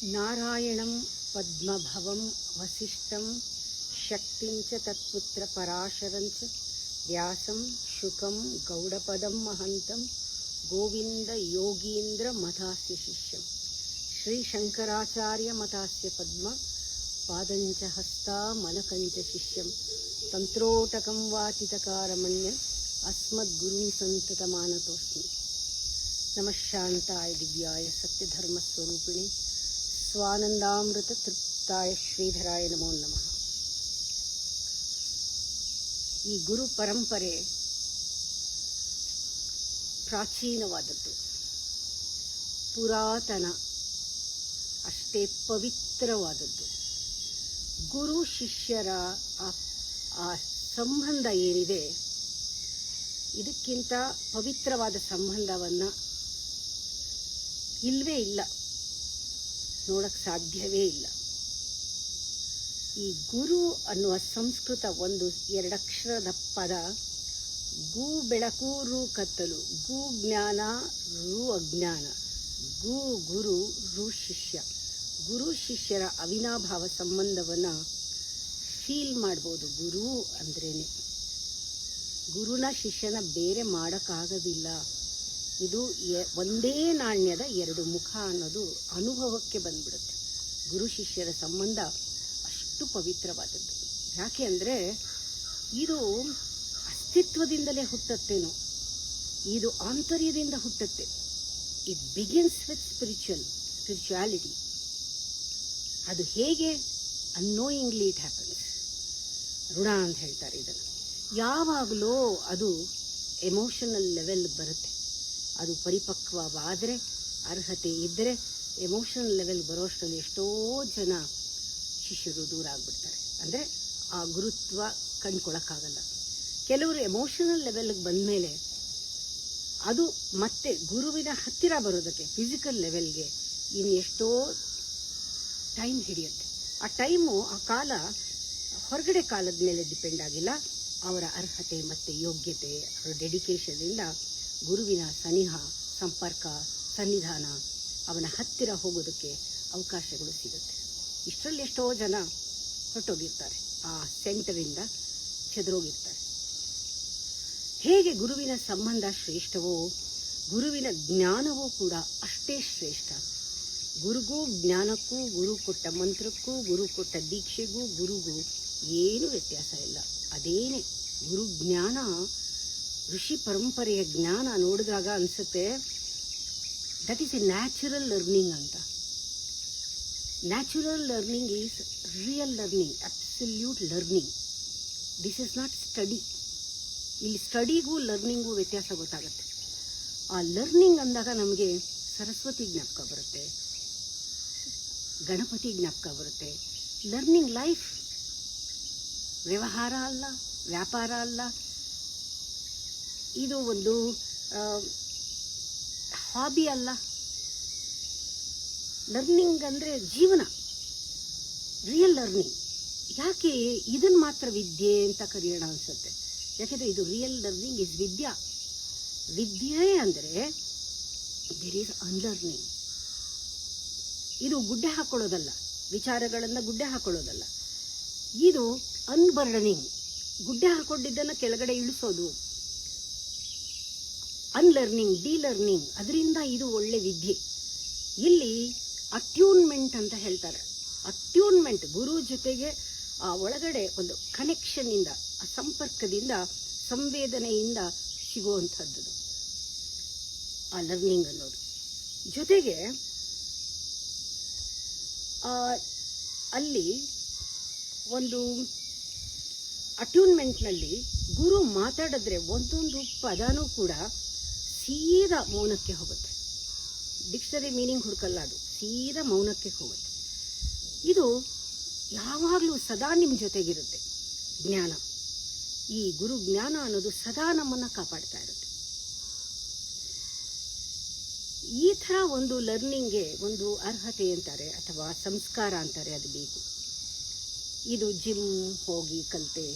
ನಾರಾಯಣಂ ಪದ್ಮಭವಂ ವಸಿಷ್ಠಂ ಶಕ್ತಿಂಚ ತತ್ಪುತ್ರ ಪರಾಶರಂಚ ವ್ಯಾಸಂ ಶುಕಂ ಗೌಡಪದಂ ಮಹಂತಂ ಗೋವಿಂದ ಯೋಗೀಂದ್ರ ಮತಾಸ್ಯ ಶಿಷ್ಯಂ ಶ್ರೀ ಶಂಕರಾಚಾರ್ಯ ಮತಾಸ್ಯ ಪದ್ಮ ಪಾದಂಚ ಹಸ್ತಾ ಮನಕಂಚ ಶಿಷ್ಯಂ ತಂತ್ರೋಟಕಂ ವಾಚಿತಕಾರಮಣ್ಯ ಅಸ್ಮದ್ಗುರುಂ ಸಂತತಮಾನತೋಸ್ಮಿ. ನಮಃ ಶಾಂತಾಯ ದಿವ್ಯಾಯ ಸತ್ಯಧರ್ಮಸ್ವರೂಪಿಣಿ ಸ್ವಾನಂದಾಮೃತ ತೃಪ್ತಾಯ ಶ್ರೀಧರಾಯ ನಮೋ ನಮಃ. ಈ ಗುರು ಪರಂಪರೆ ಪ್ರಾಚೀನವಾದದ್ದು, ಪುರಾತನ, ಅಷ್ಟೇ ಪವಿತ್ರವಾದದ್ದು. ಗುರು ಶಿಷ್ಯರ ಆ ಸಂಬಂಧ ಏನಿದೆ, ಇದಕ್ಕಿಂತ ಪವಿತ್ರವಾದ ಸಂಬಂಧವನ್ನು ಇಲ್ಲವೇ ಇಲ್ಲ, ನೋಡಕ್ಕೆ ಸಾಧ್ಯವೇ ಇಲ್ಲ. ಈ ಗುರು ಅನ್ನುವ ಸಂಸ್ಕೃತ ಒಂದು ಎರಡಕ್ಷರದ ಪದ. ಗು ಬೆಳಕು, ರು ಕತ್ತಲು, ಗು ಜ್ಞಾನ, ರು ಅಜ್ಞಾನ, ಗು ಗುರು, ರು ಶಿಷ್ಯ. ಗುರು ಶಿಷ್ಯರ ಅವಿನಾಭಾವ ಸಂಬಂಧವನ್ನು ಫೀಲ್ ಮಾಡ್ಬೋದು. ಗುರು ಅಂದ್ರೇನೆ, ಗುರುನ ಶಿಷ್ಯನ ಬೇರೆ ಮಾಡೋಕ್ಕಾಗೋದಿಲ್ಲ. ಇದು ಒಂದೇ ನಾಣ್ಯದ ಎರಡು ಮುಖ ಅನ್ನೋದು ಅನುಭವಕ್ಕೆ ಬಂದ್ಬಿಡುತ್ತೆ. ಗುರು ಶಿಷ್ಯರ ಸಂಬಂಧ ಅಷ್ಟು ಪವಿತ್ರವಾದದ್ದು. ಯಾಕೆ ಅಂದರೆ ಇದು ಅಸ್ತಿತ್ವದಿಂದಲೇ ಹುಟ್ಟತ್ತೇನೋ, ಇದು ಆಂತರ್ಯದಿಂದ ಹುಟ್ಟುತ್ತೆ. It begins with spirituality. ಅದು ಹೇಗೆ? Annoyingly it happens. ಋಣ ಅಂತ ಹೇಳ್ತಾರೆ ಇದನ್ನು. ಯಾವಾಗಲೂ ಅದು ಎಮೋಷನಲ್ ಲೆವೆಲ್ ಬರುತ್ತೆ. ಅದು ಪರಿಪಕ್ವವಾದರೆ, ಅರ್ಹತೆ ಇದ್ದರೆ ಎಮೋಷನಲ್ ಲೆವೆಲ್ ಬರೋಷ್ಟರಲ್ಲಿ ಎಷ್ಟೋ ಜನ ಶಿಷ್ಯರು ದೂರ ಆಗ್ಬಿಡ್ತಾರೆ. ಅಂದರೆ ಆ ಗುರುತ್ವ ಕಂಡ್ಕೊಳಕ್ಕಾಗಲ್ಲ. ಕೆಲವರು ಎಮೋಷನಲ್ ಲೆವೆಲ್ಗೆ ಬಂದಮೇಲೆ ಅದು ಮತ್ತೆ ಗುರುವಿನ ಹತ್ತಿರ ಬರೋದಕ್ಕೆ ಫಿಸಿಕಲ್ ಲೆವೆಲ್ಗೆ ಇನ್ನು ಎಷ್ಟೋ ಟೈಮ್ ಹಿಡಿಯುತ್ತೆ. ಆ ಟೈಮು, ಆ ಕಾಲ ಹೊರಗಡೆ ಕಾಲದ ಮೇಲೆ ಡಿಪೆಂಡ್ ಆಗಿಲ್ಲ. ಅವರ ಅರ್ಹತೆ ಮತ್ತು ಯೋಗ್ಯತೆ, ಅವರ ಡೆಡಿಕೇಶನ್ನಿಂದ ಗುರುವಿನ ಸನಿಹ, ಸಂಪರ್ಕ, ಸನ್ನಿಧಾನ, ಅವನ ಹತ್ತಿರ ಹೋಗೋದಕ್ಕೆ ಅವಕಾಶಗಳು ಸಿಗುತ್ತೆ. ಇಷ್ಟರಲ್ಲಿ ಎಷ್ಟೋ ಜನ ಹೊರಟೋಗಿರ್ತಾರೆ, ಆ ಸೆಂಟರಿಂದ ಚೆದರೋಗಿರ್ತಾರೆ. ಹೇಗೆ ಗುರುವಿನ ಸಂಬಂಧ ಶ್ರೇಷ್ಠವೋ, ಗುರುವಿನ ಜ್ಞಾನವೂ ಕೂಡ ಅಷ್ಟೇ ಶ್ರೇಷ್ಠ. ಗುರುಗೂ ಜ್ಞಾನಕ್ಕೂ, ಗುರು ಕೊಟ್ಟ ಮಂತ್ರಕ್ಕೂ, ಗುರು ಕೊಟ್ಟ ದೀಕ್ಷೆಗೂ, ಗುರುಗೂ ಏನೂ ವ್ಯತ್ಯಾಸ ಇಲ್ಲ. ಅದೇನೆ ಗುರು ಜ್ಞಾನ. ಋಷಿ ಪರಂಪರೆಯ ಜ್ಞಾನ ನೋಡಿದಾಗ ಅನಿಸುತ್ತೆ that is a natural learning ಅಂತ. Natural learning is real learning, absolute learning. This is not study. ಇಲ್ಲಿ ಸ್ಟಡಿಗೂ ಲರ್ನಿಂಗೂ ವ್ಯತ್ಯಾಸ ಗೊತ್ತಾಗುತ್ತೆ. ಆ ಲರ್ನಿಂಗ್ ಅಂದಾಗ ನಮಗೆ ಸರಸ್ವತಿ ಜ್ಞಾಪಕ ಬರುತ್ತೆ, ಗಣಪತಿ ಜ್ಞಾಪಕ ಬರುತ್ತೆ. ಲರ್ನಿಂಗ್ ಲೈಫ್, ವ್ಯವಹಾರ ಅಲ್ಲ, ವ್ಯಾಪಾರ ಅಲ್ಲ. ಇದು ಒಂದು ಹಾಬಿ ಅಲ್ಲ. ಲರ್ನಿಂಗ್ ಅಂದರೆ ಜೀವನ, ರಿಯಲ್ ಲರ್ನಿಂಗ್. ಯಾಕೆ ಇದನ್ನು ಮಾತ್ರ ವಿದ್ಯೆ ಅಂತ ಕರೆಯೋಣ ಅನ್ಸುತ್ತೆ? ಯಾಕೆಂದರೆ ಇದು ರಿಯಲ್ ಲರ್ನಿಂಗ್ ಇಸ್ ವಿದ್ಯಾ. ವಿದ್ಯೆ ಅಂದರೆ ದೇರ್ ಈಸ್ ಅನ್ಲರ್ನಿಂಗ್. ಇದು ಗುಡ್ಡೆ ಹಾಕೊಳ್ಳೋದಲ್ಲ, ವಿಚಾರಗಳನ್ನು ಗುಡ್ಡೆ ಹಾಕೊಳ್ಳೋದಲ್ಲ. ಇದು ಅನ್ಬರ್ಡನಿಂಗ್. ಗುಡ್ಡೆ ಹಾಕೊಂಡಿದ್ದನ್ನು ಕೆಳಗಡೆ ಇಳಿಸೋದು. ಅನ್ಲರ್ನಿಂಗ್, ಡಿಲರ್ನಿಂಗ್. ಅದರಿಂದ ಇದು ಒಳ್ಳೆ ವಿದ್ಯೆ. ಇಲ್ಲಿ ಅಟ್ಯೂನ್ಮೆಂಟ್ ಅಂತ ಹೇಳ್ತಾರೆ. ಅಟ್ಯೂನ್ಮೆಂಟ್, ಗುರು ಜೊತೆಗೆ ಆ ಒಳಗಡೆ ಒಂದು ಕನೆಕ್ಷನ್ ಇಂದ, ಆ ಸಂಪರ್ಕದಿಂದ, ಸಂವೇದನೆಯಿಂದ ಸಿಗುವಂಥದ್ದು ಆ ಲರ್ನಿಂಗ್ ಅನ್ನೋದು. ಜೊತೆಗೆ ಅಲ್ಲಿ ಒಂದು ಅಟ್ಯೂನ್ಮೆಂಟ್ನಲ್ಲಿ ಗುರು ಮಾತಾಡಿದ್ರೆ ಒಂದೊಂದು ಪದನೂ ಕೂಡ ಸೀದಾ ಮೌನಕ್ಕೆ ಹೋಗುತ್ತೆ. ಡಿಕ್ಷನರಿ ಮೀನಿಂಗ್ ಹುಡುಕಲ್ಲ, ಅದು ಸೀದಾ ಮೌನಕ್ಕೆ ಹೋಗುತ್ತೆ. ಇದು ಯಾವಾಗಲೂ ಸದಾ ನಿಮ್ಮ ಜೊತೆಗಿರುತ್ತೆ ಜ್ಞಾನ. ಈ ಗುರು ಜ್ಞಾನ ಅನ್ನೋದು ಸದಾ ನಮ್ಮನ್ನು ಕಾಪಾಡ್ತಾ ಇರುತ್ತೆ. ಈ ಥರ ಒಂದು ಲರ್ನಿಂಗ್ಗೆ ಒಂದು ಅರ್ಹತೆ ಅಂತಾರೆ ಅಥವಾ ಸಂಸ್ಕಾರ ಅಂತಾರೆ, ಅದು ಬೇಕು. ಇದು ಜಿಮ್ ಹೋಗಿ ಕಲಿತೆ,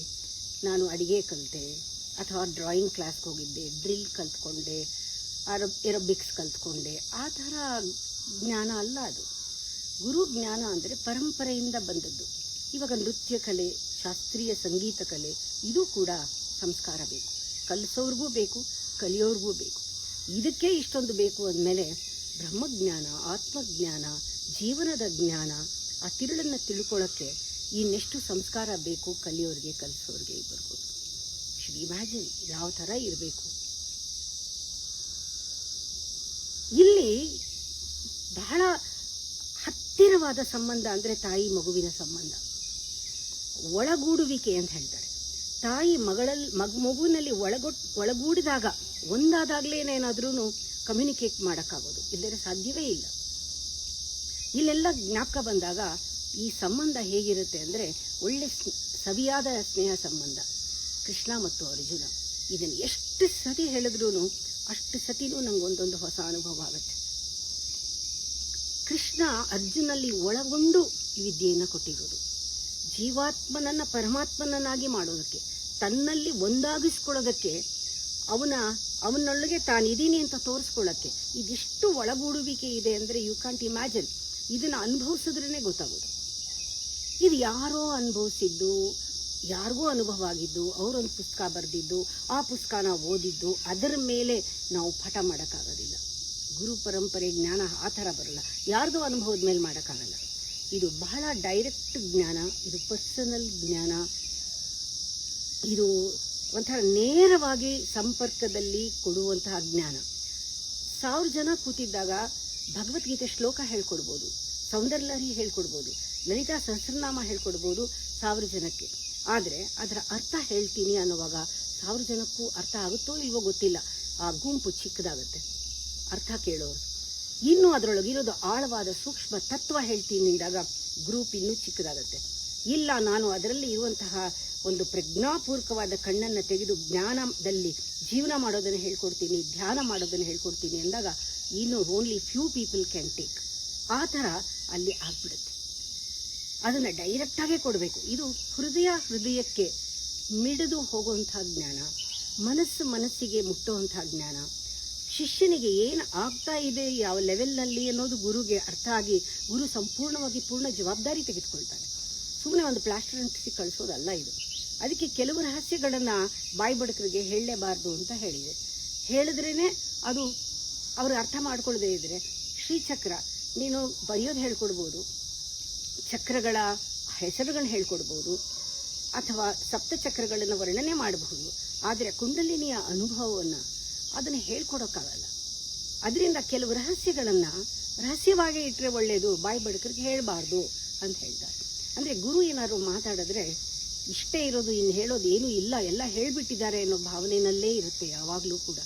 ನಾನು ಅಡಿಗೆ ಕಲಿತೆ, ಅಥವಾ ಡ್ರಾಯಿಂಗ್ ಕ್ಲಾಸ್ಗೆ ಹೋಗಿದ್ದೆ, ಡ್ರಿಲ್ ಕಲ್ತ್ಕೊಂಡೆ, ಏರೋಬಿಕ್ಸ್ ಕಲ್ತ್ಕೊಂಡೆ, ಆ ಥರ ಜ್ಞಾನ ಅಲ್ಲ ಅದು. ಗುರು ಜ್ಞಾನ ಅಂದರೆ ಪರಂಪರೆಯಿಂದ ಬಂದದ್ದು. ಇವಾಗ ನೃತ್ಯ ಕಲೆ, ಶಾಸ್ತ್ರೀಯ ಸಂಗೀತ ಕಲೆ, ಇದು ಕೂಡ ಸಂಸ್ಕಾರ ಬೇಕು. ಕಲಿಸೋರ್ಗೂ ಬೇಕು, ಕಲಿಯೋರ್ಗೂ ಬೇಕು. ಇದಕ್ಕೆ ಇಷ್ಟೊಂದು ಬೇಕು ಅಂದಮೇಲೆ ಬ್ರಹ್ಮಜ್ಞಾನ, ಆತ್ಮಜ್ಞಾನ, ಜೀವನದ ಜ್ಞಾನ, ಆ ತಿರುಳನ್ನು ತಿಳ್ಕೊಳ್ಳೋಕ್ಕೆ ಇನ್ನೆಷ್ಟು ಸಂಸ್ಕಾರ ಬೇಕು ಕಲಿಯೋರಿಗೆ, ಕಲಿಸೋರಿಗೆ ಇಬ್ಬರಿಗೂ. ಶುಡ್ ಇಮ್ಯಾಜಿನ್ ಯಾವ ಥರ ಇರಬೇಕು. ಇಲ್ಲಿ ಬಹಳ ಹತ್ತಿರವಾದ ಸಂಬಂಧ ಅಂದರೆ ತಾಯಿ ಮಗುವಿನ ಸಂಬಂಧ, ಒಳಗೂಡುವಿಕೆ ಅಂತ ಹೇಳ್ತಾರೆ. ತಾಯಿ ಮಗುವಿನಲ್ಲಿ ಒಳಗೂಡಿದಾಗ, ಒಂದಾದಾಗಲೇನೇನಾದ್ರೂ ಕಮ್ಯುನಿಕೇಟ್ ಮಾಡೋಕ್ಕಾಗೋದು, ಇಲ್ಲದೇ ಸಾಧ್ಯವೇ ಇಲ್ಲ. ಇಲ್ಲೆಲ್ಲ ಜ್ಞಾಪಕ ಬಂದಾಗ ಈ ಸಂಬಂಧ ಹೇಗಿರುತ್ತೆ ಅಂದರೆ ಒಳ್ಳೆ ಸವಿಯಾದ ಸ್ನೇಹ ಸಂಬಂಧ. ಕೃಷ್ಣ ಮತ್ತು ಅರ್ಜುನ, ಇದನ್ನು ಎಷ್ಟು ಸತಿ ಹೇಳಿದ್ರೂ ಅಷ್ಟು ಸತಿನೂ ನಂಗೊಂದೊಂದು ಹೊಸ ಅನುಭವ ಆಗುತ್ತೆ. ಕೃಷ್ಣ ಅರ್ಜುನಲ್ಲಿ ಒಳಗೊಂಡು ಈ ವಿದ್ಯೆಯನ್ನು ಕೊಟ್ಟಿರೋದು, ಜೀವಾತ್ಮನನ್ನ ಪರಮಾತ್ಮನನ್ನಾಗಿ ಮಾಡೋದಕ್ಕೆ, ತನ್ನಲ್ಲಿ ಒಂದಾಗಿಸ್ಕೊಳ್ಳೋದಕ್ಕೆ, ಅವನೊಳಗೆ ತಾನಿದ್ದೀನಿ ಅಂತ ತೋರಿಸ್ಕೊಳ್ಳೋಕ್ಕೆ. ಇದೆಷ್ಟು ಒಳಗೂಡುವಿಕೆ ಇದೆ ಅಂದರೆ ಯು ಕಾಂಟ್ ಇಮ್ಯಾಜಿನ್. ಇದನ್ನು ಅನುಭವಿಸಿದ್ರೇ ಗೊತ್ತಾಗೋದು. ಇದು ಯಾರೋ ಅನುಭವಿಸಿದ್ದು, ಯಾರಿಗೂ ಅನುಭವ ಆಗಿದ್ದು, ಅವರೊಂದು ಪುಸ್ತಕ ಬರೆದಿದ್ದು, ಆ ಪುಸ್ತಕನ ಓದಿದ್ದು, ಅದರ ಮೇಲೆ ನಾವು ಪಾಠ ಮಾಡೋಕ್ಕಾಗೋದಿಲ್ಲ. ಗುರು ಪರಂಪರೆ ಜ್ಞಾನ ಆ ಥರ ಬರಲ್ಲ, ಯಾರ್ದೋ ಅನುಭವದ ಮೇಲೆ ಮಾಡೋಕ್ಕಾಗಲ್ಲ. ಇದು ಬಹಳ ಡೈರೆಕ್ಟ್ ಜ್ಞಾನ, ಇದು ಪರ್ಸನಲ್ ಜ್ಞಾನ, ಇದು ಒಂಥರ ನೇರವಾಗಿ ಸಂಪರ್ಕದಲ್ಲಿ ಕೊಡುವಂತಹ ಜ್ಞಾನ. 1000 ಜನ ಕೂತಿದ್ದಾಗ ಭಗವದ್ಗೀತೆ ಶ್ಲೋಕ ಹೇಳ್ಕೊಡ್ಬೋದು, ಸೌಂದರ್ಯಲಹರಿ ಹೇಳ್ಕೊಡ್ಬೋದು, ಲಲಿತಾ ಸಹಸ್ರನಾಮ ಹೇಳ್ಕೊಡ್ಬೋದು 1000 ಜನಕ್ಕೆ. ಆದರೆ ಅದರ ಅರ್ಥ ಹೇಳ್ತೀನಿ ಅನ್ನುವಾಗ 1000 ಜನಕ್ಕೂ ಅರ್ಥ ಆಗುತ್ತೋ ಇಲ್ವೋ ಗೊತ್ತಿಲ್ಲ. ಆ ಗುಂಪು ಚಿಕ್ಕದಾಗುತ್ತೆ ಅರ್ಥ ಕೇಳೋರು. ಇನ್ನು ಅದರೊಳಗಿರೋದು ಆಳವಾದ ಸೂಕ್ಷ್ಮ ತತ್ವ ಹೇಳ್ತೀನಿ ಅಂದಾಗ ಗ್ರೂಪ್ ಇನ್ನೂ ಚಿಕ್ಕದಾಗುತ್ತೆ. ಇಲ್ಲ, ನಾನು ಅದರಲ್ಲಿ ಇರುವಂತಹ ಒಂದು ಪ್ರಜ್ಞಾಪೂರ್ವಕವಾದ ಕಣ್ಣನ್ನು ತೆಗೆದು ಜ್ಞಾನದಲ್ಲಿ ಜೀವನ ಮಾಡೋದನ್ನು ಹೇಳ್ಕೊಡ್ತೀನಿ, ಧ್ಯಾನ ಮಾಡೋದನ್ನು ಹೇಳ್ಕೊಡ್ತೀನಿ ಅಂದಾಗ ಇನ್ನು only few people can take. ಆ ಥರ ಅಲ್ಲಿ ಆಗ್ಬಿಡುತ್ತೆ. ಅದನ್ನು ಡೈರೆಕ್ಟಾಗೇ ಕೊಡಬೇಕು. ಇದು ಹೃದಯಕ್ಕೆ ಮಿಡಿದು ಹೋಗುವಂಥ ಜ್ಞಾನ, ಮನಸ್ಸಿಗೆ ಮುಟ್ಟುವಂಥ ಜ್ಞಾನ. ಶಿಷ್ಯನಿಗೆ ಏನು ಆಗ್ತಾ ಇದೆ, ಯಾವ ಲೆವೆಲ್ನಲ್ಲಿ ಅನ್ನೋದು ಗುರುಗೆ ಅರ್ಥ ಆಗಿ ಗುರು ಸಂಪೂರ್ಣವಾಗಿ ಪೂರ್ಣ ಜವಾಬ್ದಾರಿ ತೆಗೆದುಕೊಳ್ತಾನೆ. ಸುಮ್ಮನೆ ಒಂದು ಪ್ಲಾಸ್ಟರ್ ಅಂಟಿಸಿ ಕಳಿಸೋದಲ್ಲ ಇದು. ಅದಕ್ಕೆ ಕೆಲವು ರಹಸ್ಯಗಳನ್ನು ಬಾಯಿ ಬಡಕರಿಗೆ ಹೇಳಲೇಬಾರ್ದು ಅಂತ ಹೇಳಿದೆ. ಹೇಳಿದ್ರೇ ಅದು ಅವರು ಅರ್ಥ ಮಾಡ್ಕೊಳ್ಳದೆ ಇದ್ರೆ, ಶ್ರೀಚಕ್ರ ನೀನು ಬರೆಯೋದು ಹೇಳ್ಕೊಡ್ಬೋದು, ಚಕ್ರಗಳ ಹೆಸರುಗಳನ್ನ ಹೇಳ್ಕೊಡ್ಬೋದು, ಅಥವಾ ಸಪ್ತಚಕ್ರಗಳನ್ನು ವರ್ಣನೆ ಮಾಡಬಹುದು. ಆದರೆ ಕುಂಡಲಿನಿಯ ಅನುಭವವನ್ನು ಅದನ್ನು ಹೇಳ್ಕೊಡೋಕ್ಕಾಗಲ್ಲ. ಅದರಿಂದ ಕೆಲವು ರಹಸ್ಯಗಳನ್ನು ರಹಸ್ಯವಾಗಿ ಇಟ್ಟರೆ ಒಳ್ಳೆಯದು, ಬಾಯಿ ಬಡಕರಿಗೆ ಹೇಳಬಾರ್ದು ಅಂತ ಹೇಳ್ತಾರೆ. ಅಂದರೆ ಗುರು ಏನಾದ್ರು ಮಾತಾಡಿದ್ರೆ ಇಷ್ಟೇ ಇರೋದು, ಇನ್ನು ಹೇಳೋದು ಏನೂ ಇಲ್ಲ, ಎಲ್ಲ ಹೇಳಿಬಿಟ್ಟಿದ್ದಾರೆ ಅನ್ನೋ ಭಾವನೆಯಲ್ಲೇ ಇರುತ್ತೆ ಯಾವಾಗಲೂ ಕೂಡ.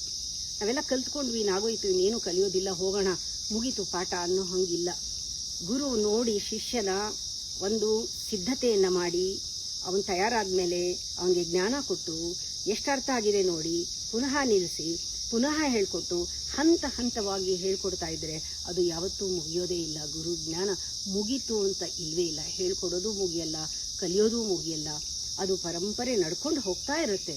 ನಾವೆಲ್ಲ ಕಲ್ತ್ಕೊಂಡ್ವಿ, ನಾಗೋಯ್ತು, ಇನ್ನೇನು ಕಲಿಯೋದಿಲ್ಲ, ಹೋಗೋಣ, ಮುಗೀತು ಪಾಠ ಅನ್ನೋ ಹಂಗಿಲ್ಲ. ಗುರು ನೋಡಿ ಶಿಷ್ಯನ ಒಂದು ಸಿದ್ಧತೆಯನ್ನು ಮಾಡಿ, ಅವನು ತಯಾರಾದ ಮೇಲೆ ಅವನಿಗೆ ಜ್ಞಾನ ಕೊಟ್ಟು, ಎಷ್ಟು ಅರ್ಥ ಆಗಿದೆ ನೋಡಿ, ಪುನಃ ನಿಲ್ಲಿಸಿ, ಪುನಃ ಹೇಳ್ಕೊಟ್ಟು ಹಂತ ಹಂತವಾಗಿ ಹೇಳ್ಕೊಡ್ತಾ ಇದ್ರೆ ಅದು ಯಾವತ್ತೂ ಮುಗಿಯೋದೇ ಇಲ್ಲ. ಗುರು ಜ್ಞಾನ ಮುಗೀತು ಅಂತ ಇಲ್ವೇ ಇಲ್ಲ. ಹೇಳ್ಕೊಡೋದು ಮುಗಿಯಲ್ಲ, ಕಲಿಯೋದು ಮುಗಿಯಲ್ಲ, ಅದು ಪರಂಪರೆ ನಡ್ಕೊಂಡು ಹೋಗ್ತಾ ಇರುತ್ತೆ.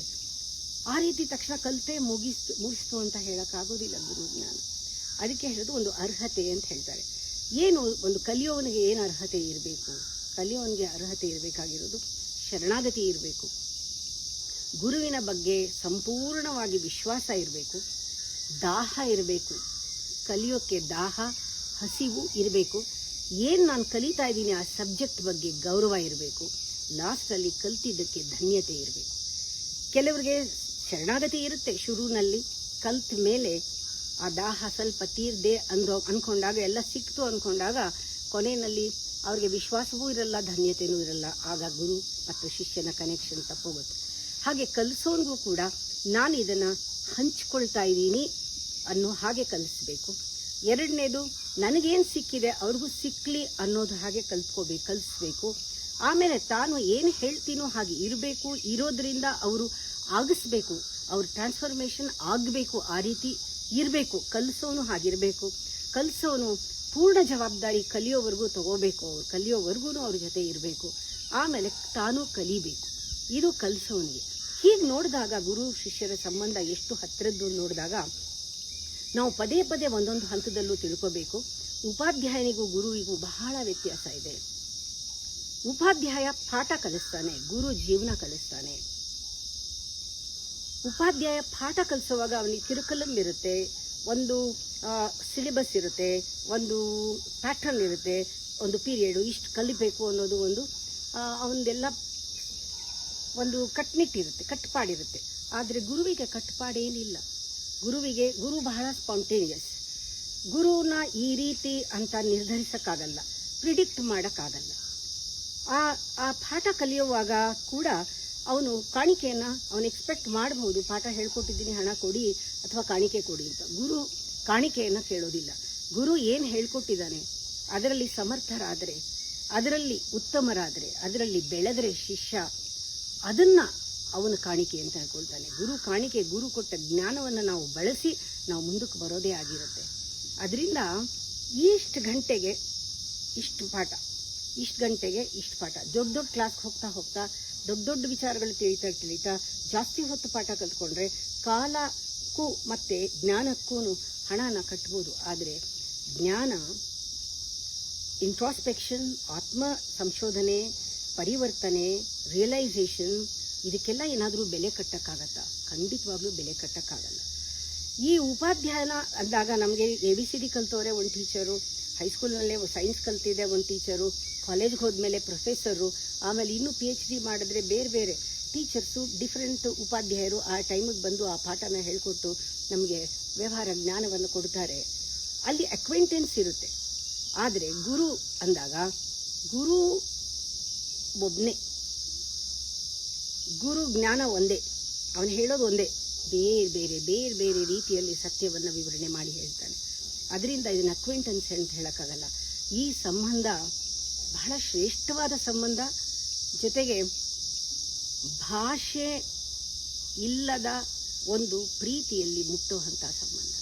ಆ ರೀತಿ ತಕ್ಷಣ ಕಲಿತೆ ಮುಗಿಸ್ತು ಅಂತ ಹೇಳೋಕ್ಕಾಗೋದಿಲ್ಲ ಗುರು ಜ್ಞಾನ. ಅದಕ್ಕೆ ಹೇಳೋದು ಒಂದು ಅರ್ಹತೆ ಅಂತ ಹೇಳ್ತಾರೆ. ಏನು ಒಂದು ಕಲಿಯೋವನಿಗೆ ಏನು ಅರ್ಹತೆ ಇರಬೇಕು? ಕಲಿಯೋವನಿಗೆ ಅರ್ಹತೆ ಇರಬೇಕಾಗಿರೋದು ಶರಣಾಗತಿ ಇರಬೇಕು, ಗುರುವಿನ ಬಗ್ಗೆ ಸಂಪೂರ್ಣವಾಗಿ ವಿಶ್ವಾಸ ಇರಬೇಕು, ದಾಹ ಇರಬೇಕು, ಕಲಿಯೋಕ್ಕೆ ದಾಹ ಹಸಿವು ಇರಬೇಕು, ಏನು ನಾನು ಕಲಿತಾ ಇದ್ದೀನಿ ಆ ಸಬ್ಜೆಕ್ಟ್ ಬಗ್ಗೆ ಗೌರವ ಇರಬೇಕು, ಲಾಸ್ಟಲ್ಲಿ ಕಲ್ತಿದ್ದಕ್ಕೆ ಧನ್ಯತೆ ಇರಬೇಕು. ಕೆಲವರಿಗೆ ಶರಣಾಗತಿ ಇರುತ್ತೆ ಶುರುವಿನಲ್ಲಿ, ಕಲ್ತ ಮೇಲೆ ಆ ದಾಹ ಸ್ವಲ್ಪ ತೀರ್ದೆ ಅಂದ್ಕೊಂಡಾಗ, ಎಲ್ಲ ಸಿಕ್ತು ಅಂದ್ಕೊಂಡಾಗ ಕೊನೆಯಲ್ಲಿ ಅವ್ರಿಗೆ ವಿಶ್ವಾಸವೂ ಇರಲ್ಲ, ಧನ್ಯತೆಯೂ ಇರಲ್ಲ. ಆಗ ಗುರು ಮತ್ತು ಶಿಷ್ಯನ ಕನೆಕ್ಷನ್ ತಪ್ಪೋಗುತ್ತೆ. ಹಾಗೆ ಕಲಿಸೋನ್ಗೂ ಕೂಡ ನಾನು ಇದನ್ನು ಹಂಚ್ಕೊಳ್ತಾ ಇದ್ದೀನಿ ಅನ್ನೋ ಹಾಗೆ ಕಲಿಸ್ಬೇಕು. ಎರಡನೇದು, ನನಗೇನು ಸಿಕ್ಕಿದೆ ಅವ್ರಿಗೂ ಸಿಕ್ಕಲಿ ಅನ್ನೋದು ಹಾಗೆ ಕಲಿಸ್ಬೇಕು. ಆಮೇಲೆ ತಾನು ಏನು ಹೇಳ್ತೀನೋ ಹಾಗೆ ಇರಬೇಕು, ಇರೋದ್ರಿಂದ ಅವರು ಆಗಿಸ್ಬೇಕು, ಅವ್ರ ಟ್ರಾನ್ಸ್ಫಾರ್ಮೇಷನ್ ಆಗಬೇಕು, ಆ ರೀತಿ ಇರಬೇಕು. ಕಲಿಸೋನು ಹಾಗಿರಬೇಕು. ಕಲಿಸೋನು ಪೂರ್ಣ ಜವಾಬ್ದಾರಿ ಕಲಿಯೋವರೆಗೂ ತಗೋಬೇಕು, ಅವ್ರು ಕಲಿಯೋವರೆಗೂ ಅವ್ರ ಜೊತೆ ಇರಬೇಕು. ಆಮೇಲೆ ತಾನು ಕಲಿಬೇಕು. ಇದು ಕಲಿಸೋನಿಗೆ. ಹೀಗೆ ನೋಡಿದಾಗ ಗುರು ಶಿಷ್ಯರ ಸಂಬಂಧ ಎಷ್ಟು ಹತ್ತಿರದ್ದು ನೋಡಿದಾಗ ನಾವು ಪದೇ ಪದೇ ಒಂದೊಂದು ಹಂತದಲ್ಲೂ ತಿಳ್ಕೋಬೇಕು. ಉಪಾಧ್ಯಾಯನಿಗೂ ಗುರುವಿಗೂ ಬಹಳ ವ್ಯತ್ಯಾಸ ಇದೆ. ಉಪಾಧ್ಯಾಯ ಪಾಠ ಕಲಿಸ್ತಾನೆ, ಗುರು ಜೀವನ ಕಲಿಸ್ತಾನೆ. ಉಪಾಧ್ಯಾಯ ಪಾಠ ಕಲಿಸುವಾಗ ಅವನಿಗೆ ಕಿರುಕುಲಂ ಇರುತ್ತೆ, ಒಂದು ಸಿಲೆಬಸ್ ಇರುತ್ತೆ, ಒಂದು ಪ್ಯಾಟರ್ನ್ ಇರುತ್ತೆ, ಒಂದು ಪೀರಿಯಡು ಇಷ್ಟು ಕಲಿಬೇಕು ಅನ್ನೋದು ಒಂದು ಅವನದೆಲ್ಲ ಒಂದು ಕಟ್ನಿಟ್ಟಿರುತ್ತೆ, ಕಟ್ಟುಪಾಡಿರುತ್ತೆ. ಆದರೆ ಗುರುವಿಗೆ ಕಟ್ಟುಪಾಡೇನಿಲ್ಲ. ಗುರು ಬಹಳ ಸ್ಪಾಂಟೇನಿಯಸ್. ಗುರುನ ಈ ರೀತಿ ಅಂತ ನಿರ್ಧರಿಸಕ್ಕಾಗಲ್ಲ, ಪ್ರಿಡಿಕ್ಟ್ ಮಾಡೋಕ್ಕಾಗಲ್ಲ. ಆ ಪಾಠ ಕಲಿಯುವಾಗ ಕೂಡ ಅವನು ಕಾಣಿಕೆಯನ್ನ ಅವನು ಎಕ್ಸ್ಪೆಕ್ಟ್ ಮಾಡಬಹುದು. ಪಾಠ ಹೇಳ್ಕೊಟ್ಟಿದ್ದೀನಿ, ಹಣ ಕೊಡಿ ಅಥವಾ ಕಾಣಿಕೆ ಕೊಡಿ ಅಂತ. ಗುರು ಕಾಣಿಕೆಯನ್ನ ಕೇಳೋದಿಲ್ಲ. ಗುರು ಏನು ಹೇಳ್ಕೊಟ್ಟಿದ್ದಾನೆ ಅದರಲ್ಲಿ ಸಮರ್ಥರಾದರೆ, ಅದರಲ್ಲಿ ಉತ್ತಮರಾದರೆ, ಅದರಲ್ಲಿ ಬೆಳೆದರೆ ಶಿಷ್ಯ, ಅದನ್ನ ಅವನು ಕಾಣಿಕೆ ಅಂತ ಹೇಳ್ಕೊಳ್ತಾನೆ. ಗುರು ಕೊಟ್ಟ ಜ್ಞಾನವನ್ನು ನಾವು ಬಳಸಿ ನಾವು ಮುಂದಕ್ಕೆ ಬರೋದೇ ಆಗಿರುತ್ತೆ. ಅದರಿಂದ ಇಷ್ಟು ಗಂಟೆಗೆ ಇಷ್ಟು ಪಾಠ, ಇಷ್ಟು ಗಂಟೆಗೆ ಇಷ್ಟು ಪಾಠ, ದೊಡ್ಡ ಕ್ಲಾಸ್ಗೆ ಹೋಗ್ತಾ ದೊಡ್ಡ ವಿಚಾರಗಳು ತಿಳಿತಾ ಜಾಸ್ತಿ ಹೊತ್ತು ಪಾಠ ಕಲ್ತ್ಕೊಂಡ್ರೆ ಕಾಲಕ್ಕೂ ಮತ್ತೆ ಜ್ಞಾನಕ್ಕೂ ಹಣನ ಕಟ್ಬೋದು. ಆದರೆ ಜ್ಞಾನ, ಇಂಟ್ರಾಸ್ಪೆಕ್ಷನ್, ಆತ್ಮ ಸಂಶೋಧನೆ, ಪರಿವರ್ತನೆ, ರಿಯಲೈಸೇಷನ್, ಇದಕ್ಕೆಲ್ಲ ಏನಾದರೂ ಬೆಲೆ ಕಟ್ಟಕ್ಕಾಗತ್ತಾ? ಖಂಡಿತವಾಗ್ಲೂ ಬೆಲೆ ಕಟ್ಟಕ್ಕಾಗಲ್ಲ. ಈ ಉಪಾಧ್ಯಾಯನ ಅಂದಾಗ ನಮಗೆ ABCD ಕಲ್ತವ್ರೆ ಒಂದು ಟೀಚರು, ಹೈಸ್ಕೂಲ್ನಲ್ಲೇ ಸೈನ್ಸ್ ಕಲ್ತಿದೆ ಒಂದು ಟೀಚರು, ಕಾಲೇಜ್ಗೆ ಹೋದ್ಮೇಲೆ ಪ್ರೊಫೆಸರು, ಆಮೇಲೆ ಇನ್ನೂ PhD ಮಾಡಿದ್ರೆ ಬೇರೆ ಬೇರೆ ಟೀಚರ್ಸು, ಡಿಫ್ರೆಂಟ್ ಉಪಾಧ್ಯಾಯರು ಆ ಟೈಮಿಗೆ ಬಂದು ಆ ಪಾಠನ ಹೇಳ್ಕೊಟ್ಟು ನಮಗೆ ವ್ಯವಹಾರ ಜ್ಞಾನವನ್ನು ಕೊಡ್ತಾರೆ. ಅಲ್ಲಿ ಅಕ್ವೆಂಟೆನ್ಸ್ ಇರುತ್ತೆ. ಆದರೆ ಗುರು ಅಂದಾಗ ಗುರು ಒಬ್ಬನೇ, ಗುರು ಜ್ಞಾನ ಒಂದೇ, ಅವನು ಹೇಳೋದು ಒಂದೇ, ಬೇರೆ ಬೇರೆ ರೀತಿಯಲ್ಲಿ ಸತ್ಯವನ್ನು ವಿವರಣೆ ಮಾಡಿ ಹೇಳ್ತಾನೆ. ಅದರಿಂದ ಇದನ್ನ ಅಕ್ವೆಂಟೆನ್ಸ್ ಅಂತ ಹೇಳಕ್ಕಾಗಲ್ಲ. ಈ ಸಂಬಂಧ ಬಹಳ ಶ್ರೇಷ್ಠವಾದ ಸಂಬಂಧ, ಜೊತೆಗೆ ಭಾಷೆ ಇಲ್ಲದ ಒಂದು ಪ್ರೀತಿಯಲ್ಲಿ ಮುಟ್ಟುವಂತಹ ಸಂಬಂಧ.